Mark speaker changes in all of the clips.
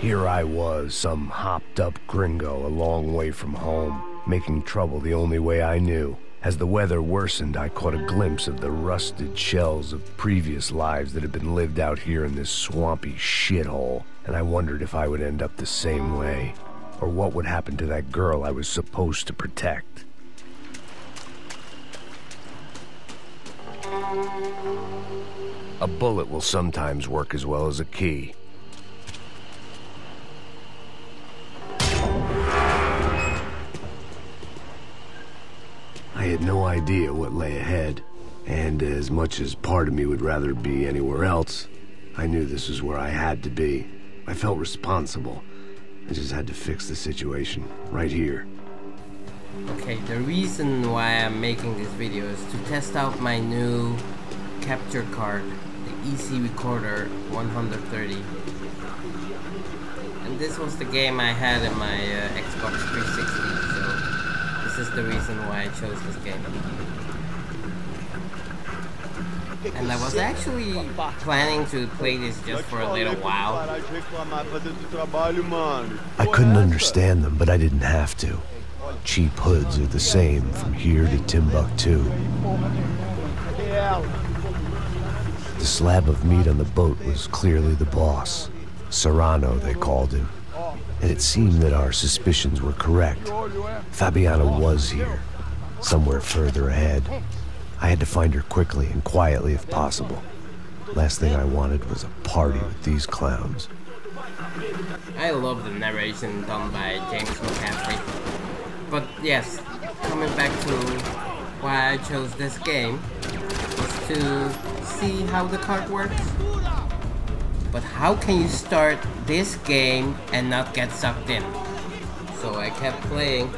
Speaker 1: Here I was, some hopped-up gringo a long way from home, making trouble the only way I knew. As the weather worsened, I caught a glimpse of the rusted shells of previous lives that had been lived out here in this swampy shithole, and I wondered if I would end up the same way, or what would happen to that girl I was supposed to protect. A bullet will sometimes work as well as a key. I had no idea what lay ahead, and as much as part of me would rather be anywhere else, I knew this was where I had to be. I felt responsible. I just had to fix the situation, right here.
Speaker 2: Okay, the reason why I'm making this video is to test out my new capture card, the EzRecorder 130. And this was the game I had in my Xbox 360, so this is the reason why I chose this game. And I was actually planning to play this just for a little while.
Speaker 1: I couldn't understand them, but I didn't have to. Cheap hoods are the same from here to Timbuktu. The slab of meat on the boat was clearly the boss. Serrano, they called him. And it seemed that our suspicions were correct. Fabiana was here, somewhere further ahead. I had to find her quickly and quietly if possible. Last thing I wanted was a party with these clowns.
Speaker 2: I love the narration done by James McCaffrey. But yes, coming back to why I chose this game was to see how the card works. But how can you start this game and not get sucked in? So I kept playing.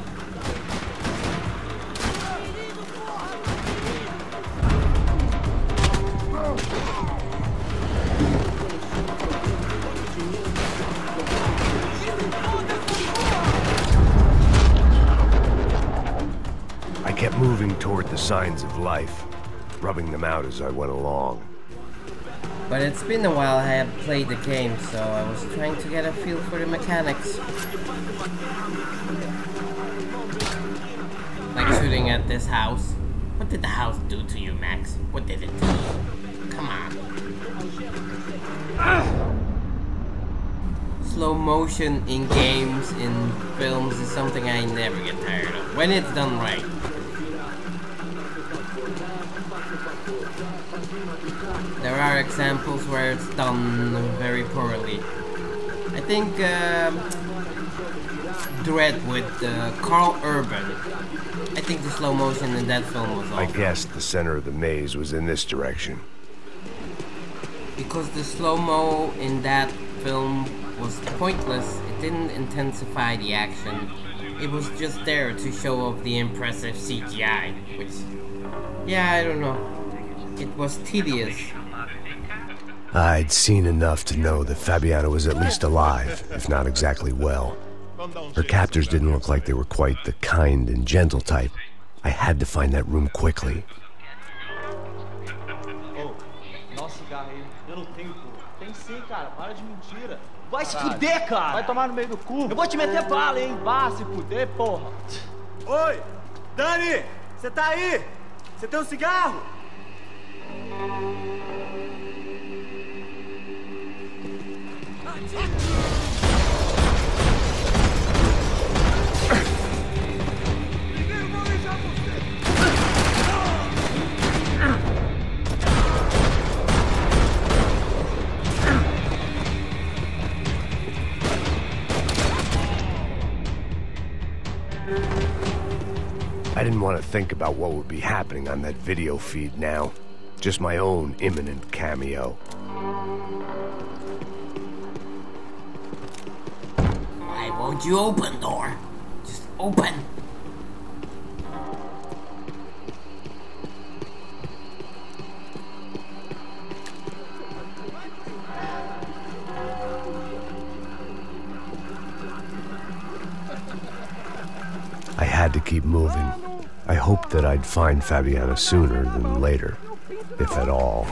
Speaker 1: I kept moving toward the signs of life, rubbing them out as I went along.
Speaker 2: But it's been a while I have played the game, so I was trying to get a feel for the mechanics. Like shooting at this house. What did the house do to you, Max? What did it do? Come on. Slow motion in games, in films, is something I never get tired of, when it's done right. There are examples where it's done very poorly. I think Dread with Carl Urban. I think the slow motion in that film was awful.
Speaker 1: I guessed the center of the maze was in this direction.
Speaker 2: Because the slow-mo in that film was pointless, it didn't intensify the action. It was just there to show off the impressive CGI, which, yeah, I don't know. It was tedious.
Speaker 1: I'd seen enough to know that Fabiana was at least alive, if not exactly well. Her captors didn't look like they were quite the kind and gentle type. I had to find that room quickly.
Speaker 3: Tem sim, cara. Para de mentira. Vai se fuder, cara. Vai tomar no meio do cu. Eu vou te meter bala, hein. Vá se fuder, porra. Oi, Dani, você tá aí? Você tem um cigarro?
Speaker 1: I didn't want to think about what would be happening on that video feed now. Just my own imminent cameo.
Speaker 2: Why won't you open, door? Just open.
Speaker 1: I had to keep moving. I hoped that I'd find Fabiana sooner than later, if at all.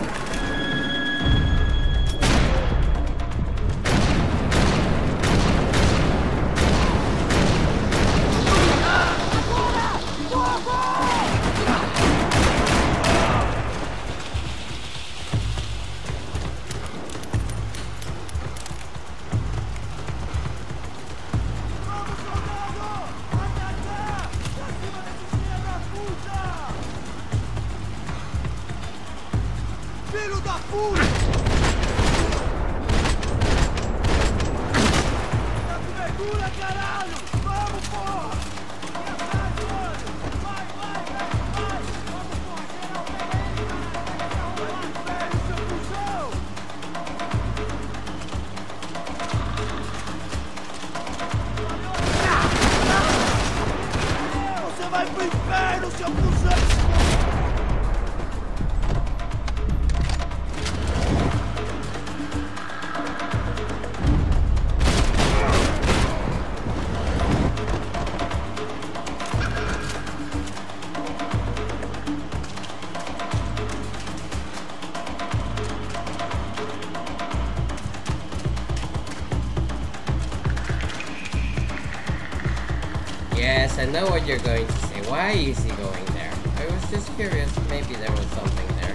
Speaker 3: seu cuzão!
Speaker 2: Yes, I know what you're going to say. Why is he going there? I was just curious. Maybe there was something there.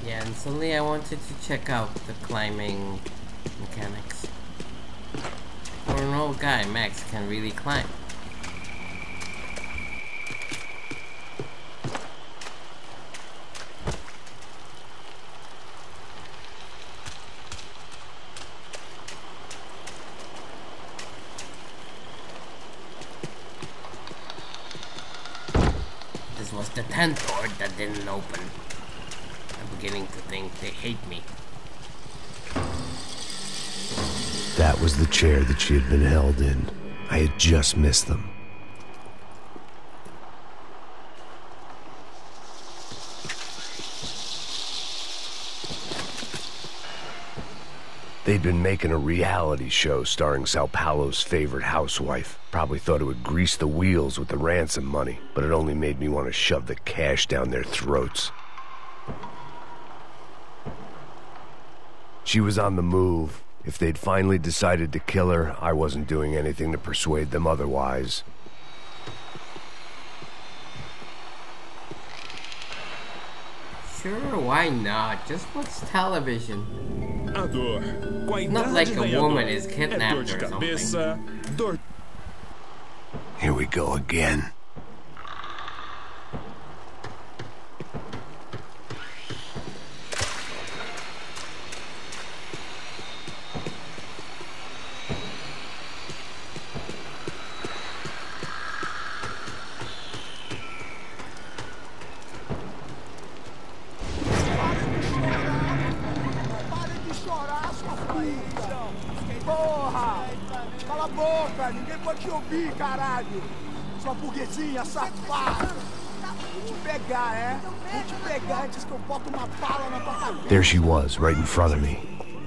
Speaker 2: Yeah, and suddenly I wanted to check out the climbing mechanics. For an old guy, Max can really climb. This was the 10th door that didn't open. Beginning to think they hate me.
Speaker 1: That was the chair that she had been held in. I had just missed them. They'd been making a reality show starring Sao Paulo's favorite housewife. Probably thought it would grease the wheels with the ransom money, but it only made me want to shove the cash down their throats. She was on the move. If they'd finally decided to kill her, I wasn't doing anything to persuade them otherwise.
Speaker 2: Sure, why not? Just watch television.
Speaker 4: A dor. Com a
Speaker 2: Not like
Speaker 4: idade
Speaker 2: a woman
Speaker 4: vem
Speaker 2: is
Speaker 4: dor
Speaker 2: kidnapped
Speaker 4: de
Speaker 2: or something.
Speaker 4: cabeça, dor.
Speaker 1: Here we go again.
Speaker 3: Porra! Cala a boca! Ninguém pode te ouvir, caralho! Sua burguesinha safada! Vou te pegar, é? Vou te pegar antes que eu boto uma bala na tua cabeça!
Speaker 1: There she was, right in front of me.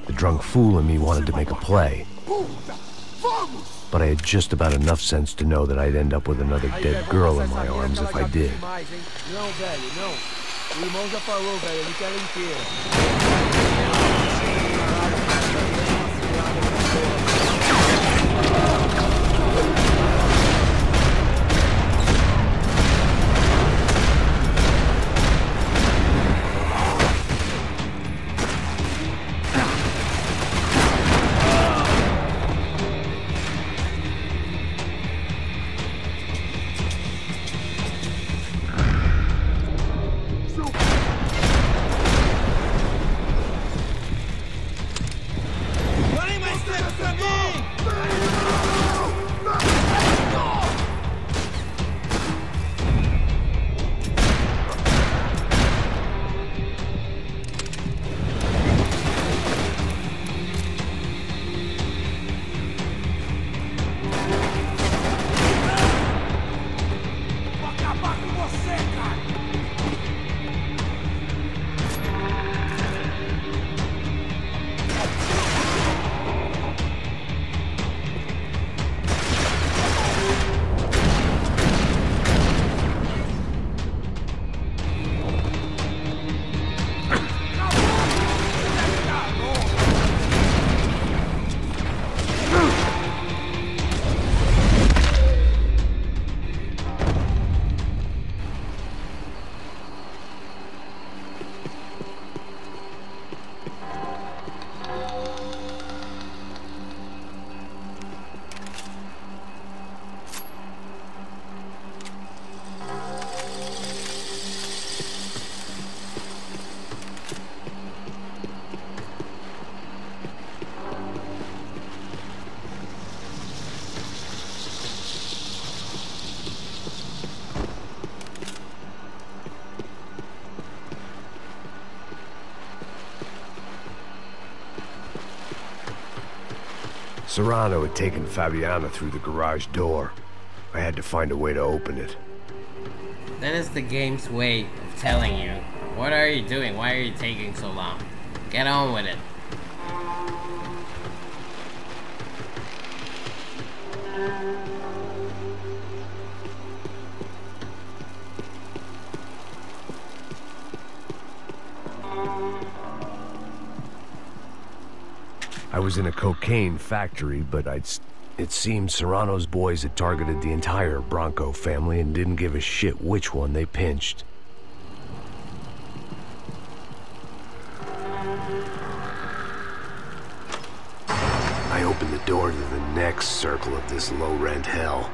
Speaker 1: The drunk fool in me wanted to make a play.
Speaker 3: Puta! Vamos!
Speaker 1: But I had just about enough sense to know that I'd end up with another dead girl in my arms if I did.
Speaker 3: Não, velho, não. O irmão já falou, velho, ele quer ela inteira.
Speaker 1: Serrano had taken Fabiana through the garage door. I had to find a way to open it.
Speaker 2: That is the game's way of telling you. What are you doing? Why are you taking so long? Get on with it.
Speaker 1: I was in a cocaine factory, but it seemed Serrano's boys had targeted the entire Bronco family and didn't give a shit which one they pinched. I opened the door to the next circle of this low-rent hell.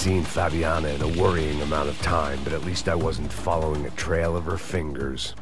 Speaker 1: seen Fabiana in a worrying amount of time, but at least I wasn't following a trail of her fingers.